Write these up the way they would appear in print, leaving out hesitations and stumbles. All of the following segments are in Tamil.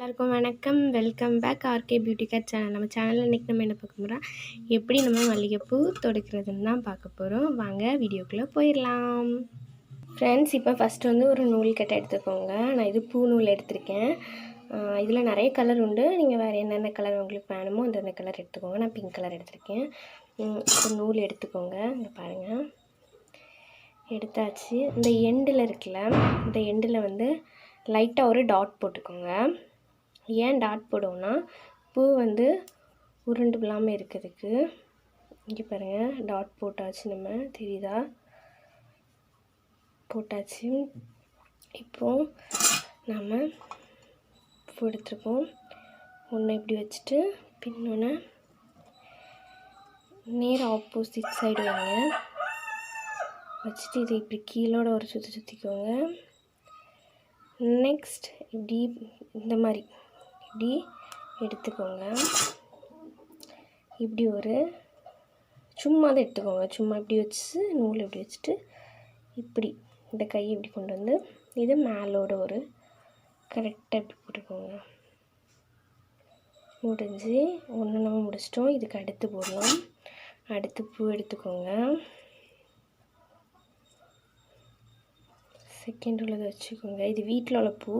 எல்லாருக்கும் வணக்கம். Welcome back RK beauty care channel. நம்ம சேனலில் இன்றைக்கி நம்ம என்ன பார்க்க போகிறோம், எப்படி நம்ம மல்லிகைப்பூ தொடுக்கிறதுன்னு தான் பார்க்க போகிறோம். வாங்க வீடியோக்குள்ளே போயிடலாம். ஃப்ரெண்ட்ஸ், இப்போ ஃபஸ்ட்டு வந்து ஒரு நூல் கட்டை எடுத்துக்கோங்க. நான் இது பூ நூல் எடுத்திருக்கேன். இதில் நிறைய கலர் உண்டு. நீங்கள் வேறு என்னென்ன கலர் உங்களுக்கு வேணுமோ அந்தந்த கலர் எடுத்துக்கோங்க. நான் பிங்க் கலர் எடுத்திருக்கேன். இப்போ நூல் எடுத்துக்கோங்க. இங்கே பாருங்கள், எடுத்தாச்சு. இந்த எண்டில் இருக்குல்ல, இந்த எண்டில் வந்து லைட்டாக ஒரு டாட் போட்டுக்கோங்க. ஏன் டாட் போடுவோன்னா, பூ வந்து உருண்டு விழாமல் இருக்கிறதுக்கு. இங்கே பாருங்கள், டாட் போட்டாச்சு. நம்ம தெரியுதா, போட்டாச்சு. இப்போது நம்ம பூ எடுத்துருக்கோம். ஒன்று இப்படி வச்சுட்டு பின்னொன்று நேர் ஆப்போசிட் சைடு வைங்க. வச்சுட்டு இதை இப்படி கீழோட ஒரு சுற்றிக்கோங்க. நெக்ஸ்ட் இப்படி இந்த மாதிரி இப்படி எடுத்துக்கோங்க. இப்படி ஒரு சும்மா தான் எடுத்துக்கோங்க. சும்மா இப்படி வச்சு நூல் இப்படி வச்சுட்டு இப்படி இந்த கையை இப்படி கொண்டு வந்து இது மேலோட ஒரு கரெக்டாக இப்படி போட்டுக்கோங்க. முடிஞ்சு ஒன்று நம்ம முடிச்சிட்டோம். இதுக்கு அடுத்து போடலாம். அடுத்து பூ எடுத்துக்கோங்க. செகண்ட் உள்ளதை வச்சுக்கோங்க. இது வீட்டில் உள்ள பூ,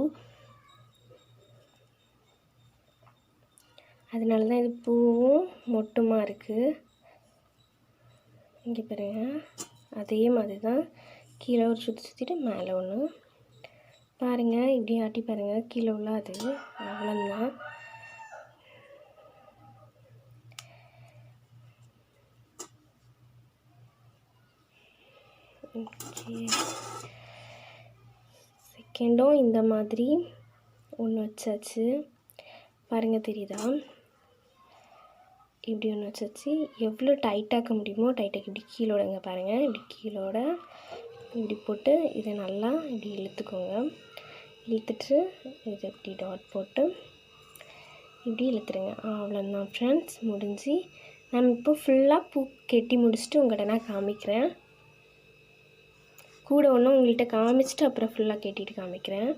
அதனால தான் இது பூவும் மொட்டுமா இருக்குது. இங்கே பாருங்கள், அதே மாதிரி தான் கீழே ஒரு சுற்றிட்டு மேலே ஒன்று பாருங்கள். இப்படி ஆட்டி பாருங்கள், கீழே உள்ள அது அவ்வளோதான். ஓகே, செகண்டும் இந்த மாதிரி ஒன்று வச்சாச்சு. பாருங்கள், தெரியுதா, இப்படி ஒன்று வச்சாச்சு. எவ்வளோ டைட்டாக்க முடியுமோ டைட்டாக இப்படி கீழோடங்க பாருங்கள். இப்படி கீழோட இப்படி போட்டு இதை நல்லா இப்படி இழுத்துக்கோங்க. இழுத்துட்டு இதை இப்படி டாட் போட்டு இப்படி இழுத்துருங்க. அவ்வளோதான் ஃப்ரெண்ட்ஸ், முடிஞ்சு. நான் இப்போ ஃபுல்லாக பூ கெட்டி முடிச்சுட்டு உங்கள்கிட்ட நான் காமிக்கிறேன். கூட ஒன்று உங்கள்கிட்ட காமிச்சிட்டு அப்புறம் ஃபுல்லாக கெட்டிட்டு காமிக்கிறேன்.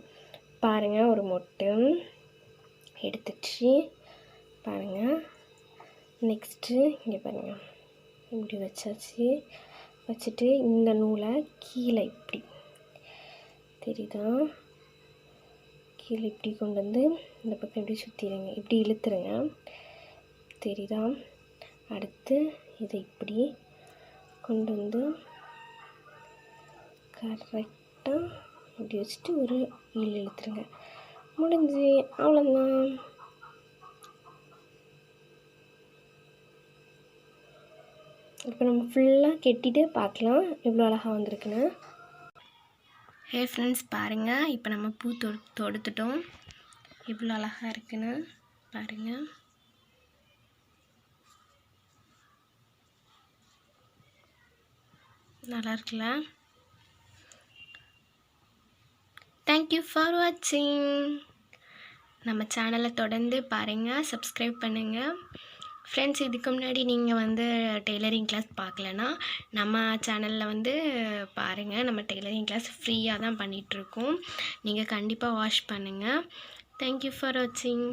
பாருங்கள், ஒரு மொட்டு எடுத்துச்சு பாருங்கள். நெக்ஸ்ட்டு இங்கே பாருங்கள், இப்படி வச்சாச்சு. வச்சுட்டு இந்த நூலை கீழே இப்படி தெரியுதா, கீழே இப்படி கொண்டு வந்து இந்த பக்கம் இப்படி சுற்றிடுங்க. இப்படி இழுத்துருங்க, தெரியுதா. அடுத்து இதை இப்படி கொண்டு வந்து கரெக்டாக இப்படி வச்சுட்டு ஒரு இழுத்துருங்க. முடிஞ்சு, அவ்வளோதான். இப்போ நம்ம ஃபுல்லாக கெட்டிட்டு பார்க்கலாம் எவ்வளோ அழகாக வந்திருக்குன்னு. ஹே ஃப்ரெண்ட்ஸ், பாருங்கள், இப்போ நம்ம பூ தொடுத்துட்டோம். எவ்வளோ அழகாக இருக்குன்னு பாருங்கள். நல்லா இருக்குல்ல. தேங்க்யூ ஃபார் வாட்சிங். நம்ம சேனலை தொடர்ந்து பாருங்கள், சப்ஸ்கிரைப் பண்ணுங்கள். ஃப்ரெண்ட்ஸ், இதுக்கு முன்னாடி நீங்கள் வந்து டெய்லரிங் கிளாஸ் பார்க்கலன்னா நம்ம சேனலில் வந்து பாருங்கள். நம்ம டெய்லரிங் கிளாஸ் ஃப்ரீயாக தான் பண்ணிகிட்ருக்கோம். நீங்கள் கண்டிப்பாக வாட்ச் பண்ணுங்கள். தேங்க்யூ ஃபார் வாட்சிங்.